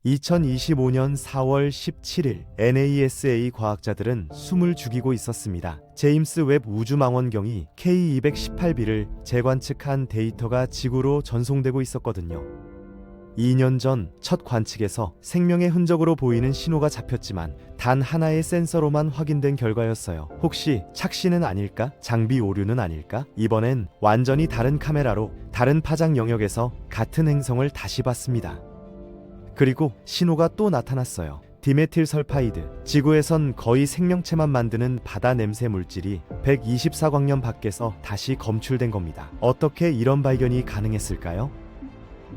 2025년 4월 17일 NASA 과학자들은 숨을 죽이고 있었습니다. 제임스 웹 우주망원경이 K218b를 재관측한 데이터가 지구로 전송되고 있었거든요. 2년 전 첫 관측에서 생명의 흔적으로 보이는 신호가 잡혔지만 단 하나의 센서로만 확인된 결과였어요. 혹시 착시는 아닐까? 장비 오류는 아닐까? 이번엔 완전히 다른 카메라로 다른 파장 영역에서 같은 행성을 다시 봤습니다. 그리고 신호가 또 나타났어요. 디메틸 설파이드. 지구에선 거의 생명체만 만드는 바다 냄새 물질이 124광년 밖에서 다시 검출된 겁니다. 어떻게 이런 발견이 가능했을까요?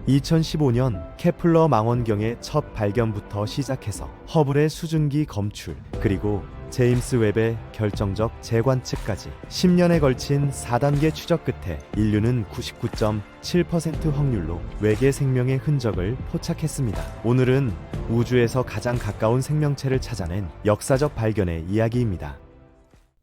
2015년 케플러 망원경의 첫 발견부터 시작해서 허블의 수증기 검출, 그리고 제임스 웹의 결정적 재관측까지 10년에 걸친 4단계 추적 끝에 인류는 99.7% 확률로 외계 생명의 흔적을 포착했습니다. 오늘은 우주에서 가장 가까운 생명체를 찾아낸 역사적 발견의 이야기입니다.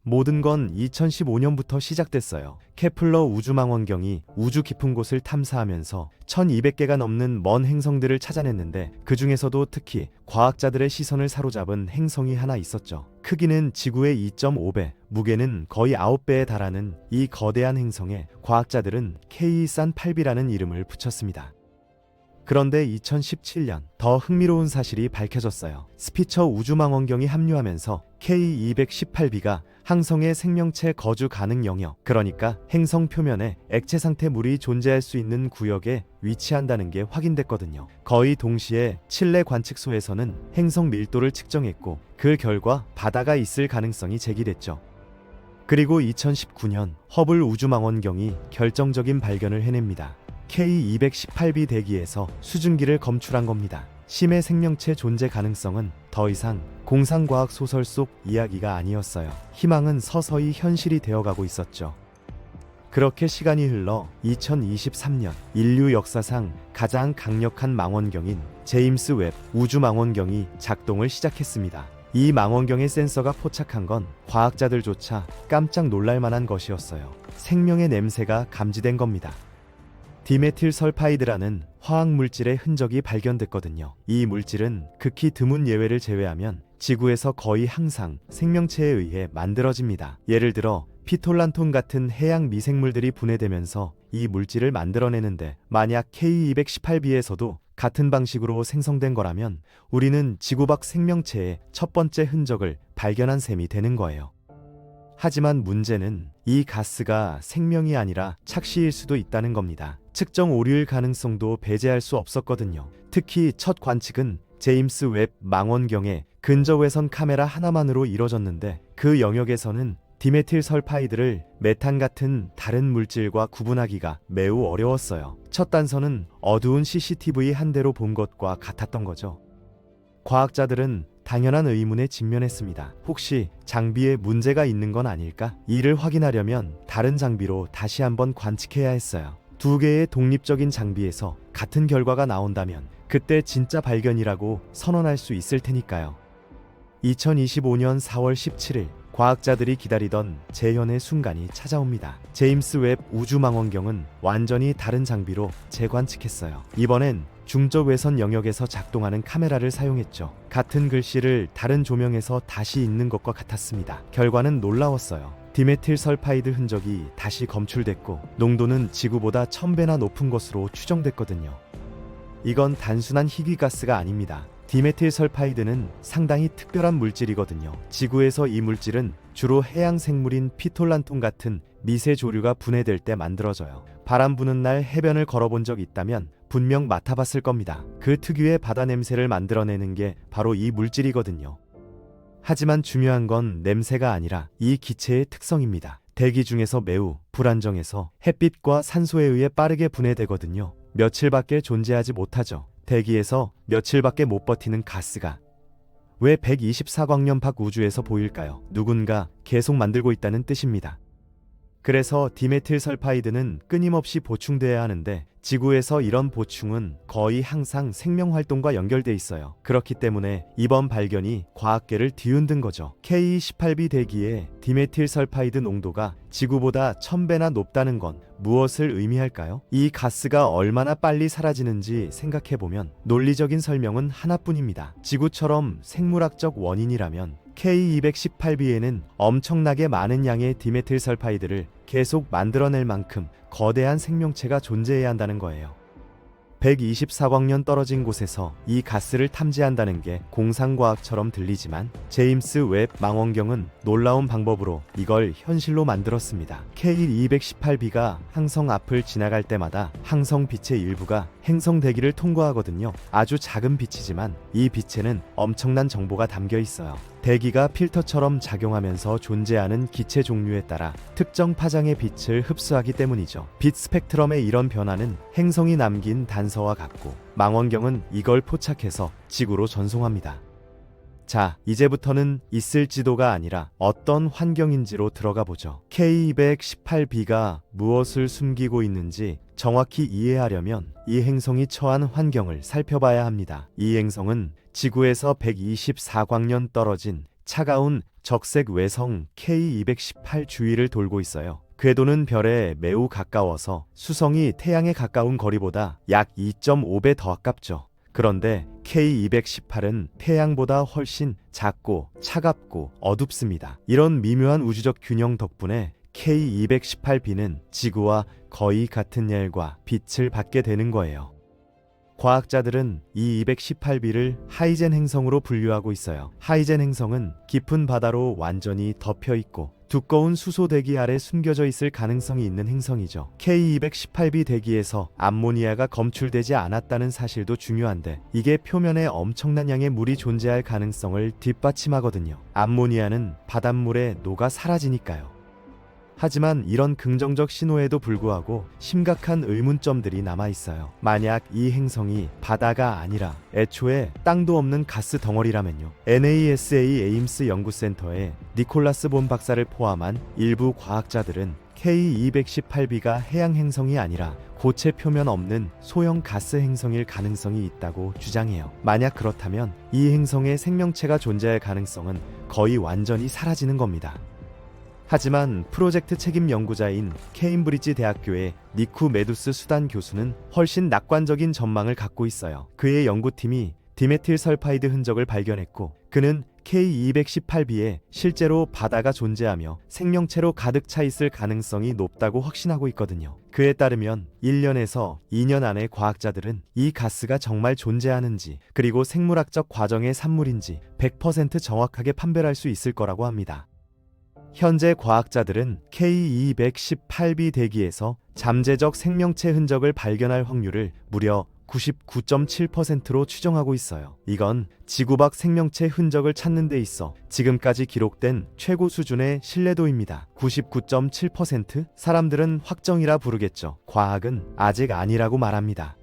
모든 건 2015년부터 시작됐어요. 케플러 우주망원경이 우주 깊은 곳을 탐사하면서 1200개가 넘는 먼 행성들을 찾아냈는데 그 중에서도 특히 과학자들의 시선을 사로잡은 행성이 하나 있었죠. 크기는 지구의 2.5배, 무게는 거의 9배에 달하는 이 거대한 행성에 과학자들은 K238b라는 이름을 붙였습니다. 그런데 2017년 더 흥미로운 사실이 밝혀졌어요. 스피처 우주망원경이 합류하면서 K218b가 항성의 생명체 거주 가능 영역, 그러니까 행성 표면에 액체 상태 물이 존재할 수 있는 구역에 위치한다는 게 확인됐거든요. 거의 동시에 칠레 관측소에서는 행성 밀도를 측정했고 그 결과 바다가 있을 가능성이 제기됐죠. 그리고 2019년 허블 우주망원경이 결정적인 발견을 해냅니다. K218b 대기에서 수증기를 검출한 겁니다. 심해 생명체 존재 가능성은 더 이상 공상과학 소설 속 이야기가 아니었어요. 희망은 서서히 현실이 되어가고 있었죠. 그렇게 시간이 흘러 2023년 인류 역사상 가장 강력한 망원경인 제임스 웹 우주망원경이 작동을 시작했습니다. 이 망원경의 센서가 포착한 건 과학자들조차 깜짝 놀랄 만한 것이었어요. 생명의 냄새가 감지된 겁니다. 디메틸 설파이드라는 화학물질의 흔적이 발견됐거든요. 이 물질은 극히 드문 예외를 제외하면 지구에서 거의 항상 생명체에 의해 만들어집니다. 예를 들어 피톨란톤 같은 해양 미생물들이 분해되면서 이 물질을 만들어내는데, 만약 K218b에서도 같은 방식으로 생성된 거라면 우리는 지구 밖 생명체의 첫 번째 흔적을 발견한 셈이 되는 거예요. 하지만 문제는 이 가스가 생명이 아니라 착시일 수도 있다는 겁니다. 측정 오류일 가능성도 배제할 수 없었거든요. 특히 첫 관측은 제임스 웹 망원경의 근저외선 카메라 하나만으로 이뤄졌는데 그 영역에서는 디메틸 설파이드를 메탄 같은 다른 물질과 구분하기가 매우 어려웠어요. 첫 단서는 어두운 CCTV 한 대로 본 것과 같았던 거죠. 과학자들은 당연한 의문에 직면했습니다. 혹시 장비에 문제가 있는 건 아닐까? 이를 확인하려면 다른 장비로 다시 한번 관측해야 했어요. 두 개의 독립적인 장비에서 같은 결과가 나온다면 그때 진짜 발견이라고 선언할 수 있을 테니까요. 2025년 4월 17일 과학자들이 기다리던 재현의 순간이 찾아옵니다. 제임스 웹 우주망원경은 완전히 다른 장비로 재관측했어요. 이번엔 중저외선 영역에서 작동하는 카메라를 사용했죠. 같은 글씨를 다른 조명에서 다시 읽는 것과 같았습니다. 결과는 놀라웠어요. 디메틸 설파이드 흔적이 다시 검출됐고 농도는 지구보다 1000배나 높은 것으로 추정됐거든요. 이건 단순한 희귀가스가 아닙니다. 디메틸 설파이드는 상당히 특별한 물질이거든요. 지구에서 이 물질은 주로 해양 생물인 피톨란톤 같은 미세 조류가 분해될 때 만들어져요. 바람 부는 날 해변을 걸어본 적 있다면 분명 맡아봤을 겁니다. 그 특유의 바다 냄새를 만들어내는 게 바로 이 물질이거든요. 하지만 중요한 건 냄새가 아니라 이 기체의 특성입니다. 대기 중에서 매우 불안정해서 햇빛과 산소에 의해 빠르게 분해되거든요. 며칠밖에 존재하지 못하죠. 대기에서 며칠밖에 못 버티는 가스가 왜 124광년 밖 우주에서 보일까요? 누군가 계속 만들고 있다는 뜻입니다. 그래서 디메틸 설파이드는 끊임없이 보충돼야 하는데 지구에서 이런 보충은 거의 항상 생명 활동과 연결돼 있어요. 그렇기 때문에 이번 발견이 과학계를 뒤흔든 거죠. K18b 대기의 디메틸 설파이드 농도가 지구보다 1000배나 높다는 건 무엇을 의미할까요? 이 가스가 얼마나 빨리 사라지는지 생각해보면 논리적인 설명은 하나뿐입니다. 지구처럼 생물학적 원인이라면 K218b에는 엄청나게 많은 양의 디메틸 설파이드를 계속 만들어낼 만큼 거대한 생명체가 존재해야 한다는 거예요. 124광년 떨어진 곳에서 이 가스를 탐지한다는 게 공상과학처럼 들리지만 제임스 웹 망원경은 놀라운 방법으로 이걸 현실로 만들었습니다. K218b가 항성 앞을 지나갈 때마다 항성 빛의 일부가 행성 대기를 통과하거든요. 아주 작은 빛이지만 이 빛에는 엄청난 정보가 담겨 있어요. 대기가 필터처럼 작용하면서 존재하는 기체 종류에 따라 특정 파장의 빛을 흡수하기 때문이죠. 빛 스펙트럼의 이런 변화는 행성이 남긴 단서와 같고 망원경은 이걸 포착해서 지구로 전송합니다. 자, 이제부터는 있을지도가 아니라 어떤 환경인지로 들어가 보죠. K218b가 무엇을 숨기고 있는지 정확히 이해하려면 이 행성이 처한 환경을 살펴봐야 합니다. 이 행성은 지구에서 124광년 떨어진 차가운 적색 외성 K218 주위를 돌고 있어요. 궤도는 별에 매우 가까워서 수성이 태양에 가까운 거리보다 약 2.5배 더 가깝죠. 그런데 K218은 태양보다 훨씬 작고 차갑고 어둡습니다. 이런 미묘한 우주적 균형 덕분에 K218b는 지구와 거의 같은 열과 빛을 받게 되는 거예요. 과학자들은 이 218b를 하이젠 행성으로 분류하고 있어요. 하이젠 행성은 깊은 바다로 완전히 덮여 있고 두꺼운 수소 대기 아래 숨겨져 있을 가능성이 있는 행성이죠. K218b 대기에서 암모니아가 검출되지 않았다는 사실도 중요한데 이게 표면에 엄청난 양의 물이 존재할 가능성을 뒷받침하거든요. 암모니아는 바닷물에 녹아 사라지니까요. 하지만 이런 긍정적 신호에도 불구하고 심각한 의문점들이 남아있어요. 만약 이 행성이 바다가 아니라 애초에 땅도 없는 가스 덩어리라면요. NASA 에임스 연구센터의 니콜라스 본 박사를 포함한 일부 과학자들은 K218b가 해양 행성이 아니라 고체 표면 없는 소형 가스 행성일 가능성이 있다고 주장해요. 만약 그렇다면 이 행성에 생명체가 존재할 가능성은 거의 완전히 사라지는 겁니다. 하지만 프로젝트 책임 연구자인 케임브리지 대학교의 니쿠 메두스 수단 교수는 훨씬 낙관적인 전망을 갖고 있어요. 그의 연구팀이 디메틸 설파이드 흔적을 발견했고 그는 K218b에 실제로 바다가 존재하며 생명체로 가득 차 있을 가능성이 높다고 확신하고 있거든요. 그에 따르면 1년에서 2년 안에 과학자들은 이 가스가 정말 존재하는지 그리고 생물학적 과정의 산물인지 100% 정확하게 판별할 수 있을 거라고 합니다. 현재 과학자들은 K218b 대기에서 잠재적 생명체 흔적을 발견할 확률을 무려 99.7%로 추정하고 있어요. 이건 지구 밖 생명체 흔적을 찾는 데 있어 지금까지 기록된 최고 수준의 신뢰도입니다. 99.7%? 사람들은 확정이라 부르겠죠. 과학은 아직 아니라고 말합니다.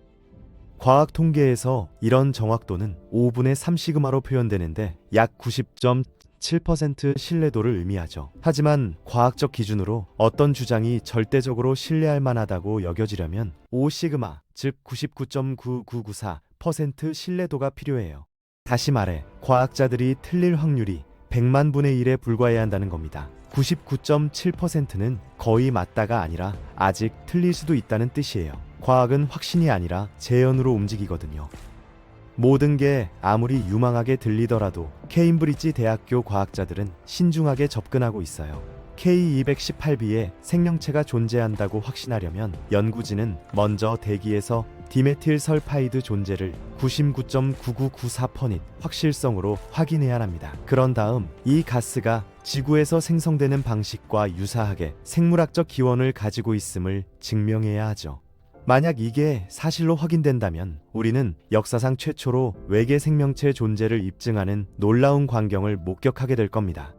과학 통계에서 이런 정확도는 5분의 3시그마로 표현되는데 약 90.7% 신뢰도를 의미하죠. 하지만 과학적 기준으로 어떤 주장이 절대적으로 신뢰할 만하다고 여겨지려면 5시그마, 즉 99.9994% 신뢰도가 필요해요. 다시 말해, 과학자들이 틀릴 확률이 100만 분의 1에 불과해야 한다는 겁니다. 99.7%는 거의 맞다가 아니라 아직 틀릴 수도 있다는 뜻이에요. 과학은 확신이 아니라 재현으로 움직이거든요. 모든 게 아무리 유망하게 들리더라도 케임브리지 대학교 과학자들은 신중하게 접근하고 있어요. K218b에 생명체가 존재한다고 확신하려면 연구진은 먼저 대기에서 디메틸 설파이드 존재를 99.9994% 확실성으로 확인해야 합니다. 그런 다음 이 가스가 지구에서 생성되는 방식과 유사하게 생물학적 기원을 가지고 있음을 증명해야 하죠. 만약 이게 사실로 확인된다면 우리는 역사상 최초로 외계 생명체 존재를 입증하는 놀라운 광경을 목격하게 될 겁니다.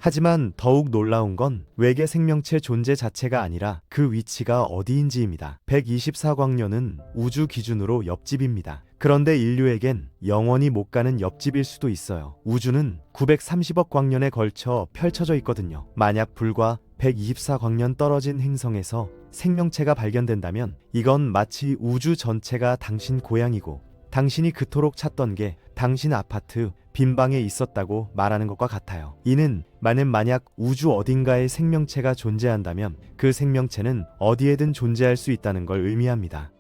하지만 더욱 놀라운 건 외계 생명체 존재 자체가 아니라 그 위치가 어디인지입니다. 124광년은 우주 기준으로 옆집입니다. 그런데 인류에겐 영원히 못 가는 옆집일 수도 있어요. 우주는 930억 광년에 걸쳐 펼쳐져 있거든요. 만약 불과 124광년 떨어진 행성에서 생명체가 발견된다면 이건 마치 우주 전체가 당신 고향이고 당신이 그토록 찾던 게 당신 아파트 빈방에 있었다고 말하는 것과 같아요. 이는 만약 우주 어딘가에 생명체가 존재한다면 그 생명체는 어디에든 존재할 수 있다는 걸 의미합니다.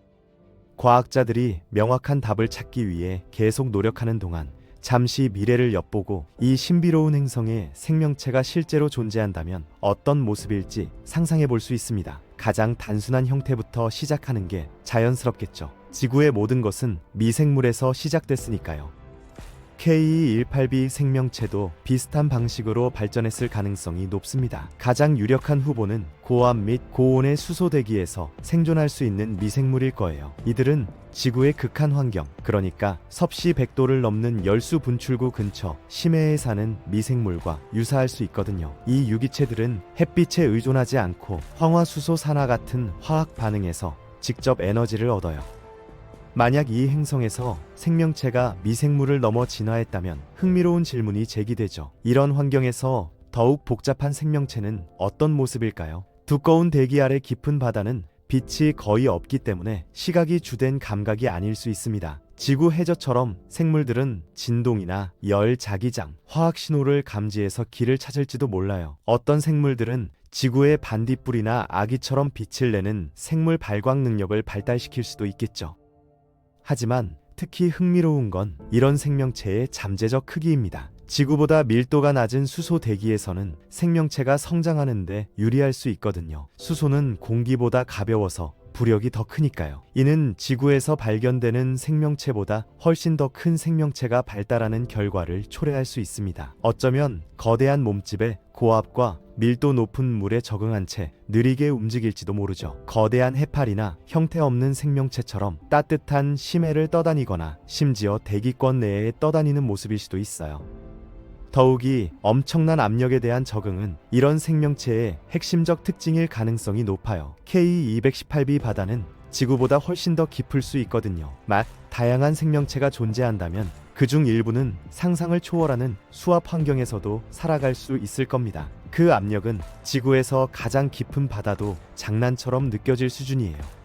과학자들이 명확한 답을 찾기 위해 계속 노력하는 동안 잠시 미래를 엿보고 이 신비로운 행성에 생명체가 실제로 존재한다면 어떤 모습일지 상상해 볼 수 있습니다. 가장 단순한 형태부터 시작하는 게 자연스럽겠죠. 지구의 모든 것은 미생물에서 시작됐으니까요. K218b 생명체도 비슷한 방식으로 발전했을 가능성이 높습니다. 가장 유력한 후보는 고압 및 고온의 수소 대기에서 생존할 수 있는 미생물일 거예요. 이들은 지구의 극한 환경, 그러니까 섭씨 100도를 넘는 열수 분출구 근처 심해에 사는 미생물과 유사할 수 있거든요. 이 유기체들은 햇빛에 의존하지 않고 황화수소 산화 같은 화학 반응에서 직접 에너지를 얻어요. 만약 이 행성에서 생명체가 미생물을 넘어 진화했다면 흥미로운 질문이 제기되죠. 이런 환경에서 더욱 복잡한 생명체는 어떤 모습일까요? 두꺼운 대기 아래 깊은 바다는 빛이 거의 없기 때문에 시각이 주된 감각이 아닐 수 있습니다. 지구 해저처럼 생물들은 진동이나 열, 자기장, 화학 신호를 감지해서 길을 찾을지도 몰라요. 어떤 생물들은 지구의 반딧불이나 아기처럼 빛을 내는 생물 발광 능력을 발달시킬 수도 있겠죠. 하지만 특히 흥미로운 건 이런 생명체의 잠재적 크기입니다. 지구보다 밀도가 낮은 수소 대기에서는 생명체가 성장하는데 유리할 수 있거든요. 수소는 공기보다 가벼워서 부력이 더 크니까요. 이는 지구에서 발견되는 생명체보다 훨씬 더 큰 생명체가 발달하는 결과를 초래할 수 있습니다. 어쩌면 거대한 몸집에 고압과 밀도 높은 물에 적응한 채 느리게 움직일지도 모르죠. 거대한 해파리나 형태 없는 생명체처럼 따뜻한 심해를 떠다니거나 심지어 대기권 내에 떠다니는 모습일 수도 있어요. 더욱이 엄청난 압력에 대한 적응은 이런 생명체의 핵심적 특징일 가능성이 높아요. K218b 바다는 지구보다 훨씬 더 깊을 수 있거든요. 다양한 생명체가 존재한다면 그중 일부는 상상을 초월하는 수압 환경에서도 살아갈 수 있을 겁니다. 그 압력은 지구에서 가장 깊은 바다도 장난처럼 느껴질 수준이에요.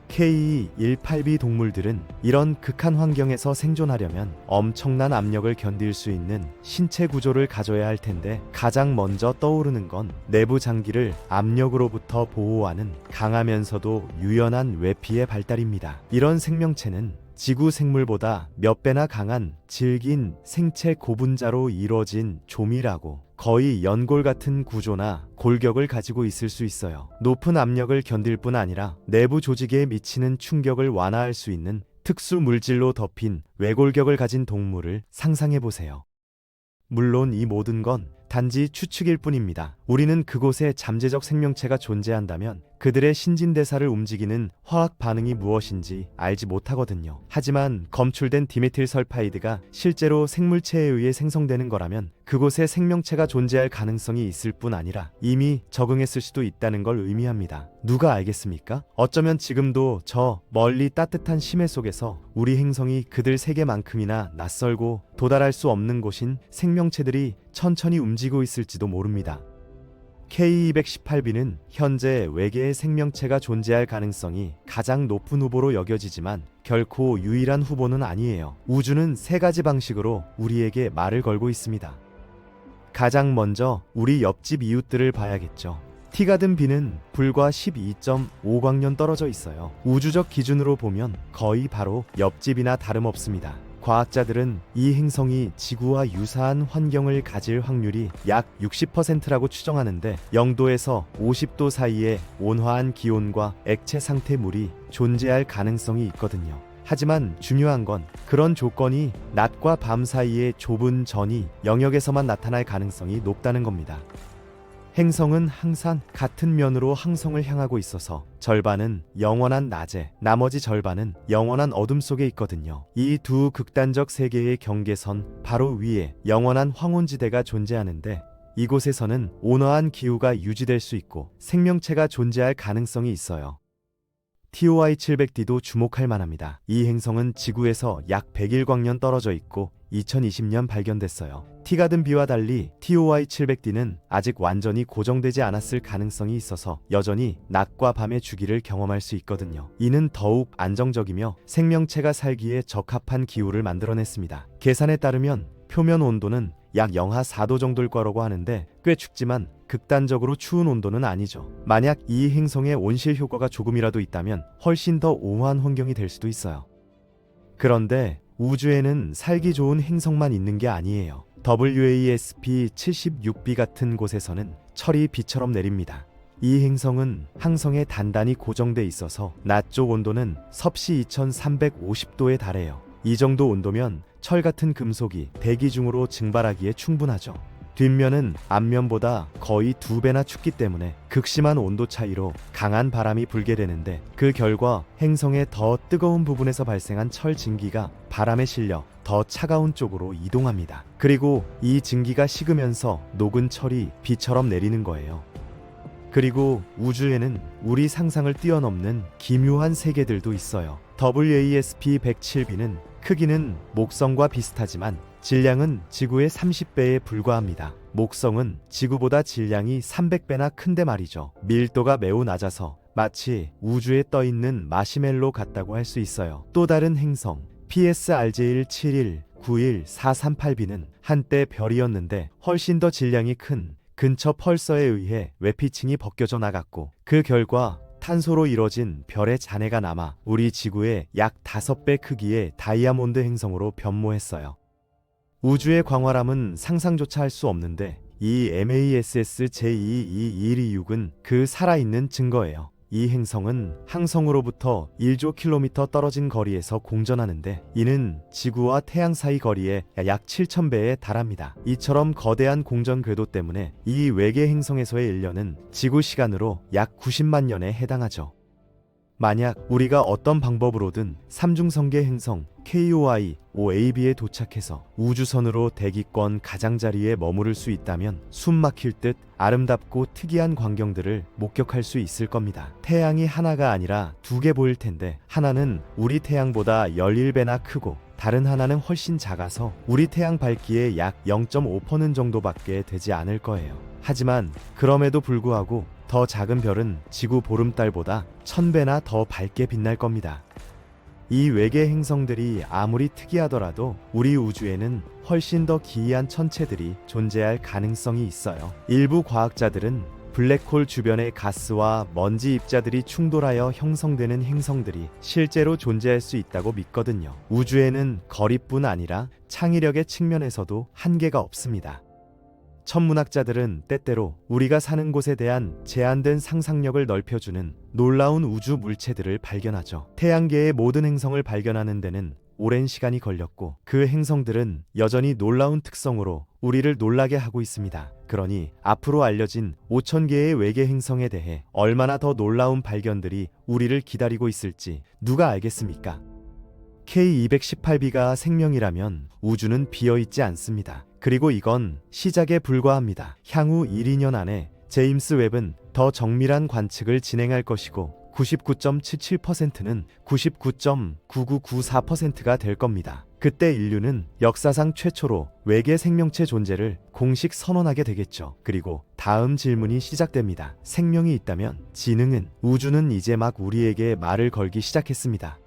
K218b 동물들은 이런 극한 환경에서 생존하려면 엄청난 압력을 견딜 수 있는 신체 구조를 가져야 할 텐데 가장 먼저 떠오르는 건 내부 장기를 압력으로부터 보호하는 강하면서도 유연한 외피의 발달입니다. 이런 생명체는 지구 생물보다 몇 배나 강한 질긴 생체 고분자로 이루어진 조밀하고 거의 연골 같은 구조나 골격을 가지고 있을 수 있어요. 높은 압력을 견딜 뿐 아니라 내부 조직에 미치는 충격을 완화할 수 있는 특수 물질로 덮인 외골격을 가진 동물을 상상해 보세요. 물론 이 모든 건 단지 추측일 뿐입니다. 우리는 그곳에 잠재적 생명체가 존재한다면 그들의 신진대사를 움직이는 화학 반응이 무엇인지 알지 못하거든요. 하지만 검출된 디메틸설파이드가 실제로 생물체에 의해 생성되는 거라면 그곳에 생명체가 존재할 가능성이 있을 뿐 아니라 이미 적응했을 수도 있다는 걸 의미합니다. 누가 알겠습니까? 어쩌면 지금도 저 멀리 따뜻한 심해 속에서 우리 행성이 그들 세계만큼이나 낯설고 도달할 수 없는 곳인 생명체들이 천천히 움직이고 있을지도 모릅니다. K218b는 현재 외계의 생명체가 존재할 가능성이 가장 높은 후보로 여겨지지만 결코 유일한 후보는 아니에요. 우주는 세 가지 방식으로 우리에게 말을 걸고 있습니다. 가장 먼저 우리 옆집 이웃들을 봐야겠죠. 티가든 B는 불과 12.5광년 떨어져 있어요. 우주적 기준으로 보면 거의 바로 옆집이나 다름없습니다. 과학자들은 이 행성이 지구와 유사한 환경을 가질 확률이 약 60%라고 추정하는데 0도에서 50도 사이에 온화한 기온과 액체 상태 물이 존재할 가능성이 있거든요. 하지만 중요한 건 그런 조건이 낮과 밤 사이의 좁은 전이 영역에서만 나타날 가능성이 높다는 겁니다. 행성은 항상 같은 면으로 항성을 향하고 있어서 절반은 영원한 낮에, 나머지 절반은 영원한 어둠 속에 있거든요. 이 두 극단적 세계의 경계선 바로 위에 영원한 황혼지대가 존재하는데 이곳에서는 온화한 기후가 유지될 수 있고 생명체가 존재할 가능성이 있어요. TOI-700D도 주목할 만합니다. 이 행성은 지구에서 약 101광년 떨어져 있고 2020년 발견됐어요. 티가든 B와 달리 TOI 700D는 아직 완전히 고정되지 않았을 가능성이 있어서 여전히 낮과 밤의 주기를 경험할 수 있거든요. 이는 더욱 안정적이며 생명체가 살기에 적합한 기후를 만들어냈습니다. 계산에 따르면 표면 온도는 약 영하 4도 정도일 거라고 하는데 꽤 춥지만 극단적으로 추운 온도는 아니죠. 만약 이 행성에 온실 효과가 조금이라도 있다면 훨씬 더 온화한 환경이 될 수도 있어요. 그런데 우주에는 살기 좋은 행성만 있는 게 아니에요. WASP-76b 같은 곳에서는 철이 비처럼 내립니다. 이 행성은 항성에 단단히 고정돼 있어서 낮 쪽 온도는 섭씨 2350도에 달해요. 이 정도 온도면 철 같은 금속이 대기 중으로 증발하기에 충분하죠. 뒷면은 앞면보다 거의 2배나 춥기 때문에 극심한 온도 차이로 강한 바람이 불게 되는데 그 결과 행성의 더 뜨거운 부분에서 발생한 철 증기가 바람에 실려 더 차가운 쪽으로 이동합니다. 그리고 이 증기가 식으면서 녹은 철이 비처럼 내리는 거예요. 그리고 우주에는 우리 상상을 뛰어넘는 기묘한 세계들도 있어요. WASP-107b는 크기는 목성과 비슷하지만 질량은 지구의 30배에 불과합니다. 목성은 지구보다 질량이 300배나 큰데 말이죠. 밀도가 매우 낮아서 마치 우주에 떠있는 마시멜로 같다고 할 수 있어요. 또 다른 행성 PSRJ-7191-438b는 한때 별이었는데 훨씬 더 질량이 큰 근처 펄서에 의해 외피층이 벗겨져 나갔고 그 결과 탄소로 이뤄진 별의 잔해가 남아 우리 지구의 약 5배 크기의 다이아몬드 행성으로 변모했어요. 우주의 광활함은 상상조차 할 수 없는데 이 MASS J2226은 그 살아있는 증거예요. 이 행성은 항성으로부터 1조 킬로미터 떨어진 거리에서 공전하는데 이는 지구와 태양 사이 거리의 약 7,000배에 달합니다. 이처럼 거대한 공전 궤도 때문에 이 외계 행성에서의 1년은 지구 시간으로 약 90만 년에 해당하죠. 만약 우리가 어떤 방법으로든 삼중성계 행성 KOI 5AB에 도착해서 우주선으로 대기권 가장자리에 머무를 수 있다면 숨 막힐 듯 아름답고 특이한 광경들을 목격할 수 있을 겁니다. 태양이 하나가 아니라 2개 보일 텐데 하나는 우리 태양보다 11배나 크고 다른 하나는 훨씬 작아서 우리 태양 밝기의 약 0.5% 정도밖에 되지 않을 거예요. 하지만 그럼에도 불구하고 더 작은 별은 지구 보름달보다 1000배나 더 밝게 빛날 겁니다. 이 외계 행성들이 아무리 특이하더라도 우리 우주에는 훨씬 더 기이한 천체들이 존재할 가능성이 있어요. 일부 과학자들은 블랙홀 주변의 가스와 먼지 입자들이 충돌하여 형성되는 행성들이 실제로 존재할 수 있다고 믿거든요. 우주에는 거리뿐 아니라 창의력의 측면에서도 한계가 없습니다. 천문학자들은 때때로 우리가 사는 곳에 대한 제한된 상상력을 넓혀주는 놀라운 우주 물체들을 발견하죠. 태양계의 모든 행성을 발견하는 데는 오랜 시간이 걸렸고 그 행성들은 여전히 놀라운 특성으로 우리를 놀라게 하고 있습니다. 그러니 앞으로 알려진 5,000개의 외계 행성에 대해 얼마나 더 놀라운 발견들이 우리를 기다리고 있을지 누가 알겠습니까? K218b가 생명이라면 우주는 비어있지 않습니다. 그리고 이건 시작에 불과합니다. 향후 1~2년 안에 제임스 웹은 더 정밀한 관측을 진행할 것이고 99.77%는 99.9994%가 될 겁니다. 그때 인류는 역사상 최초로 외계 생명체 존재를 공식 선언하게 되겠죠. 그리고 다음 질문이 시작됩니다. 생명이 있다면 지능은? 우주는 이제 막 우리에게 말을 걸기 시작했습니다.